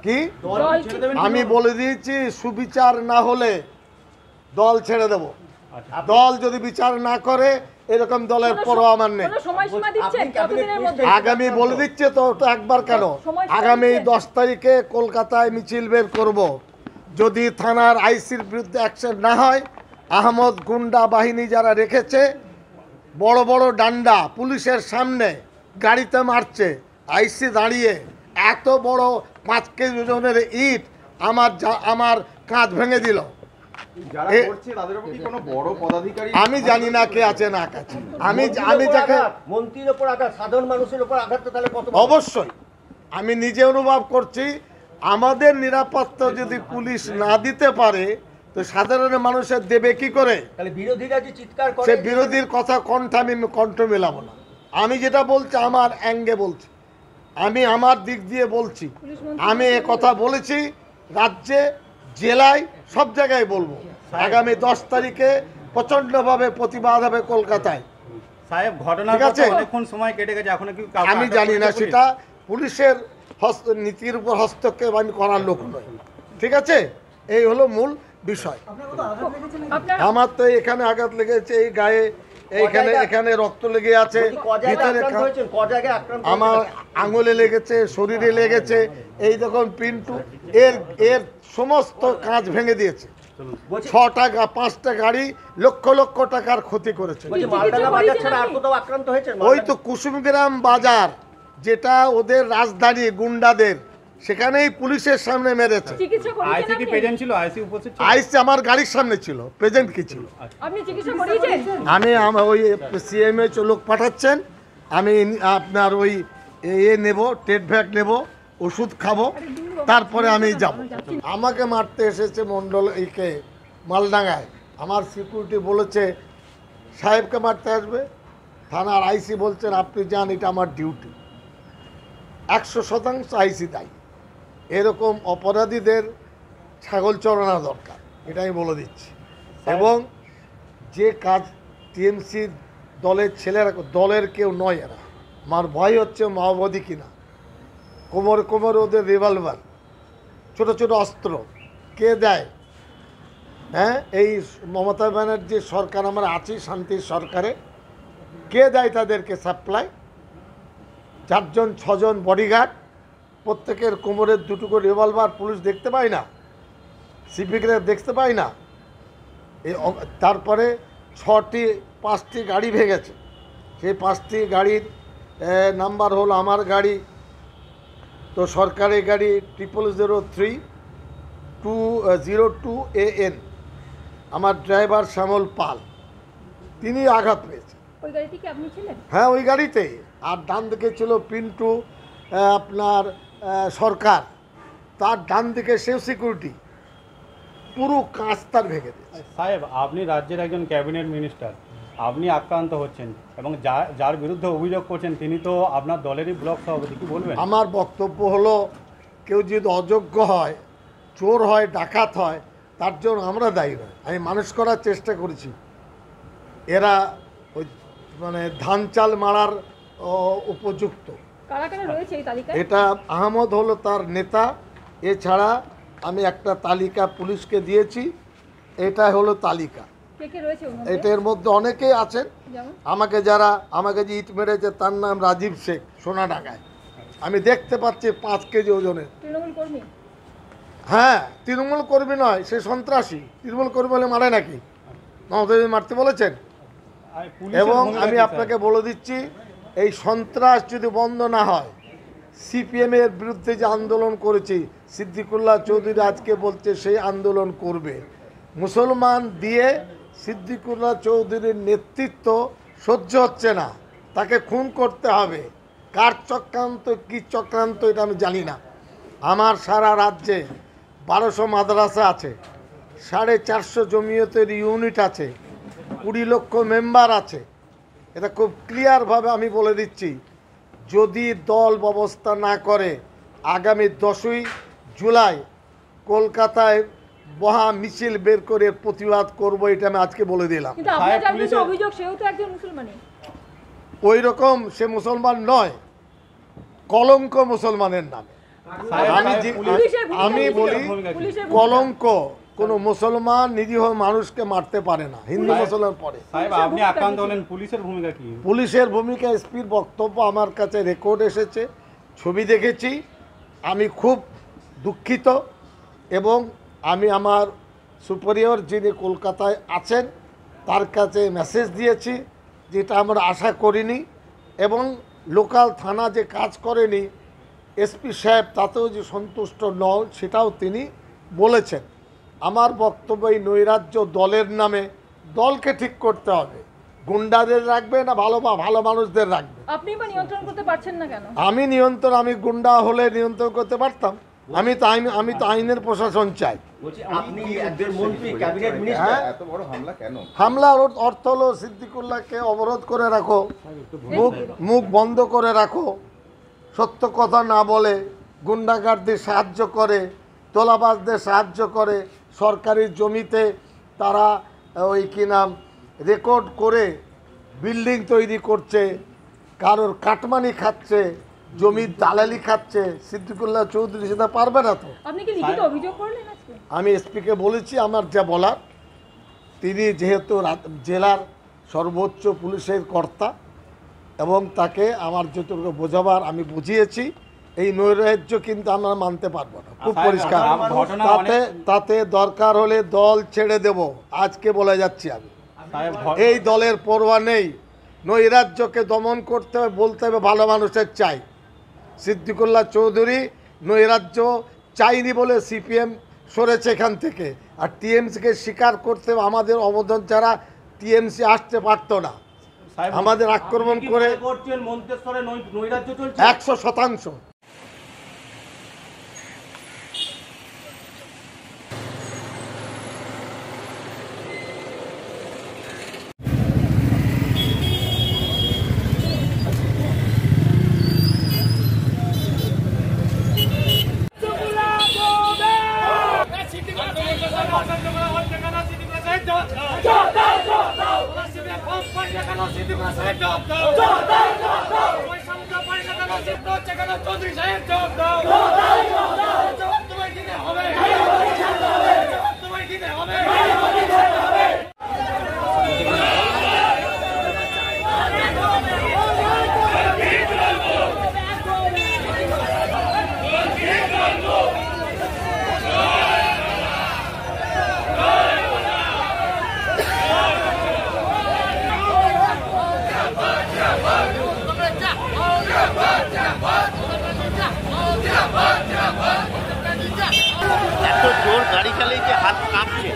কি আমি বলে দিয়েছি, সুবিচার না হলে দল ছেড়ে দেব। দল যদি বিচার না করে এরকম দলের পরোয়া আমার নেই। আগামী বলে দিচ্ছে তো একবার কেন, আগামী 10 তারিখে কলকাতায় মিছিল বের করব। যদি থানার আইসির বিরুদ্ধে অ্যাকশন না হয়, আহমদ গুন্ডা বাহিনী যারা রেখেছে বড় বড় ডান্ডা পুলিশের সামনে গাড়িতে মারছে, আইসি দাঁড়িয়ে এত বড় 5 কেজি ওজনের ইট আমার কাঁধ ভেঙে দিল। আমি জানি না কে আছে না আছে, আমি যাকে মন্ত্রীর উপর আঘাত, সাধারণ মানুষের উপর আঘাত, তাহলে কত? অবশ্যই আমি নিজে অনুভব করছি, আমাদের নিরাপত্তা যদি পুলিশ না দিতে পারে তো সাধারণ মানুষের দেবে কি করে? তাহলে বিরোধীরা যে চিৎকার করে, সে বিরোধীর কথা আমি কণ্ঠ মেলাবো না। আমি যেটা বলছি আমার অ্যাঙ্গে বলছি, আমি আমার দিক দিয়ে বলছি। আমি এ কথা বলেছি রাজ্যে, জেলায়, সব জায়গায় বলবো। আগামী 10 তারিখে প্রচণ্ডভাবে প্রতিবাদ হবে কলকাতায়। সাহেব, ঘটনার অনেকক্ষণ সময় কেটে গেছে, এখন কি আমি জানি না, সেটা পুলিশের নীতির উপর হস্তক্ষেপ আমি করার লোক নয়। ঠিক আছে, এই হলো মূল বিষয়। আমার তো এখানে আঘাত লেগেছে, এই গায়ে, এখানে রক্ত লেগে আছে, ভিতরে আমার আঙুলে লেগেছে, শরীরে লেগেছে। এই দেখুন পিন্টু, এর সমস্ত কাঁচ ভেঙে দিয়েছে। 6টা 5টা গাড়ি লক্ষ লক্ষ টাকার ক্ষতি করেছে। ওই তো কুসুমগ্রাম বাজার, যেটা ওদের রাজধানী গুন্ডাদের, সেখানেই পুলিশের সামনে মেরেছে। আইসি আমার গাড়ির সামনে ছিল, প্রেজেন্ট কি ছিল? আমি ওই সিএমএ লোক পাঠাচ্ছেন, আমি আপনার ওই নেব, টেট ভ্যাক নেব, ওষুধ খাবো, তারপরে আমি যাব। আমাকে মারতে এসেছে মন্ডল এইকে মালডাঙ্গায়, আমার সিকিউরিটি বলেছে সাহেবকে মারতে আসবে, থানার আইসি বলছেন আপনি যান, এটা আমার ডিউটি। 100% আইসি দায়ী। এরকম অপরাধীদের ছাগল চড়ানো দরকার, এটা আমি বলে দিচ্ছি। এবং যে কাজ টিএমসি দলের ছেলেরা, দলের কেউ নয় এরা, আমার ভয় হচ্ছে মাওবাদী কিনা। কোমর ওদের রিভলভার, ছোট ছোট অস্ত্র কে দেয়? হ্যাঁ, এই মমতা ব্যানার্জির সরকার, আমরা আছি শান্তির সরকারে, কে দেয় তাদেরকে সাপ্লাই? 4 জন 6 জন বডিগার্ড, প্রত্যেকের কোমরের 2 করে রিভলভার, পুলিশ দেখতে পায় না, সিভিকরা দেখতে পায় না। তারপরে 5টি গাড়ি ভেঙেছে, সেই 5টি গাড়ির নাম্বার হলো আমার গাড়ি, তো সরকারি গাড়ি 003202 AN, আমার ড্রাইভার শ্যামল পাল, তিনি আঘাত পেয়েছেন। হ্যাঁ, ওই গাড়িতে। আর ডান দিকে ছিল পিন্টু আপনার সরকার, তার ডান দিকে সেও সিকিউরিটি, পুরো কাঁচ তার ভেঙে দিয়েছে। সাহেব, আপনি রাজ্যের একজন ক্যাবিনেট মিনিস্টার, আপনি আক্রান্ত হচ্ছেন এবং যার বিরুদ্ধে অভিযোগ করছেন তিনি তো আপনার দলেরই ব্লক সভাপতি, কি বলবেন? আমার বক্তব্য হলো, কেউ যদি অযোগ্য হয়, চোর হয়, ডাকাত হয়, তার জন্য আমরা দায়ী নয়। আমি মানুষ করার চেষ্টা করেছি। এরা ওই মানে ধান চাল মারার উপযুক্ত। এটা আহমদ হলো তার নেতা। এছাড়া আমি একটা তালিকা পুলিশকে দিয়েছি, এটা হলো তালিকা। এটার মধ্যে অনেকেই আছেন। আমাকে যে ইট মেরেছে তার নাম রাজীব শেখ, সোনাডাঙ্গায়। আমি দেখতে পাচ্ছি 5 কেজি ওজনের। হ্যাঁ, তৃণমূল কর্মী নয়, সে সন্ত্রাসী। তৃণমূল কর্মী বলে মারে নাকি? মমতা মারতে বলেছেন? এবং আমি আপনাকে বলে দিচ্ছি, এই সন্ত্রাস যদি বন্ধ না হয়, সিপিএমের বিরুদ্ধে যে আন্দোলন করেছি, সিদ্দিকুল্লাহ চৌধুরী আজকে বলছে সেই আন্দোলন করবে। মুসলমান দিয়ে সিদ্দিকুল্লাহ চৌধুরীর নেতৃত্ব সহ্য হচ্ছে না, তাকে খুন করতে হবে। কার চক্রান্ত, কী চক্রান্ত, এটা আমি জানি না। আমার সারা রাজ্যে 1200 মাদ্রাসা আছে, 450 জমিয়তের ইউনিট আছে, 20 লক্ষ মেম্বার আছে। এটা খুব ক্লিয়ারভাবে আমি বলে দিচ্ছি, যদি দল ব্যবস্থা না করে আগামী 10ই জুলাই কলকাতায় মহা মিছিল বের করে প্রতিবাদ করব, এটা আমি আজকে বলে দিলাম। ওই রকম সে মুসলমান নয়, কলঙ্ক মুসলমানের নামে। আমি বলি কলঙ্ক কোনো মুসলমান নিরীহ মানুষকে মারতে পারে না, হিন্দু মুসলমান পড়ে। সাহেব আপনি আক্রান্ত হলেন, পুলিশের ভূমিকা কি? পুলিশের ভূমিকা, এসপির বক্তব্য আমার কাছে রেকর্ড এসেছে, ছবি দেখেছি। আমি খুব দুঃখিত এবং আমি আমার সুপিরিয়র যিনি কলকাতায় আছেন তার কাছে মেসেজ দিয়েছি, যেটা আমরা আশা করিনি। এবং লোকাল থানা যে কাজ করেনি এসপি সাহেব তাতেও যে সন্তুষ্ট নয় সেটাও তিনি বলেছেন। আমার বক্তব্য এই নৈরাজ্য দলের নামে, দলকে ঠিক করতে হবে, গুন্ডাদের রাখবে না ভালো মানুষদের রাখবে। আপনি বা নিয়ন্ত্রণ করতে পারছেন না কেন? আমি গুন্ডা হলে নিয়ন্ত্রণ করতে পারতাম। আমি তো আইনের প্রশাসন চাই। আপনি একজন মন্ত্রী, ক্যাবিনেট মিনিস্টার, এত বড় হামলা কেন? হামলার অর্থ হলো সিদ্দিকুল্লাহকে অবরোধ করে রাখো, মুখ বন্ধ করে রাখো, সত্য কথা না বলে গুন্ডাগারদের সাহায্য করে, তোলাবাজদের সাহায্য করে, সরকারি জমিতে তারা ওই কি নাম রেকর্ড করে বিল্ডিং তৈরি করছে, কারোর কাটমানি খাচ্ছে, জমির দালালি খাচ্ছে। সিদ্দিকুল্লাহ চৌধুরী সেটা পারবে না তো। আপনি কি লিখিত অভিযোগ করলেন আজকে? আমি এসপিকে বলেছি আমার যা বলার, তিনি যেহেতু জেলার সর্বোচ্চ পুলিশের কর্তা এবং তাকে আমার যেটুকু বোঝাবার আমি বুঝিয়েছি। এই নৈরাজ্য কিন্তু আমরা মানতে পারবো না, খুব পরিষ্কার। তাতে দরকার হলে দল ছেড়ে দেব, আজকে বলে যাচ্ছি আমি। এই দলের পরোয়া নেই, নৈরাজ্যকে দমন করতে হবে, বলতে হবে ভালো মানুষের চাই। সিদ্দিকুল্লাহ চৌধুরী নৈরাজ্য চাইনি বলে সিপিএম সরেছে এখান থেকে, আর টিএমসিকে স্বীকার করতে আমাদের অবদান ছাড়া টিএমসি আসতে পারতো না। আমাদের আক্রমণ করে 100%। চৌধুরী সাহেব জবাব দাও, তোমায় দিতে হবে, তোমায় দিতে হবে। এত জোর গাড়ি চালিয়ে যে হাত কাঁপছে।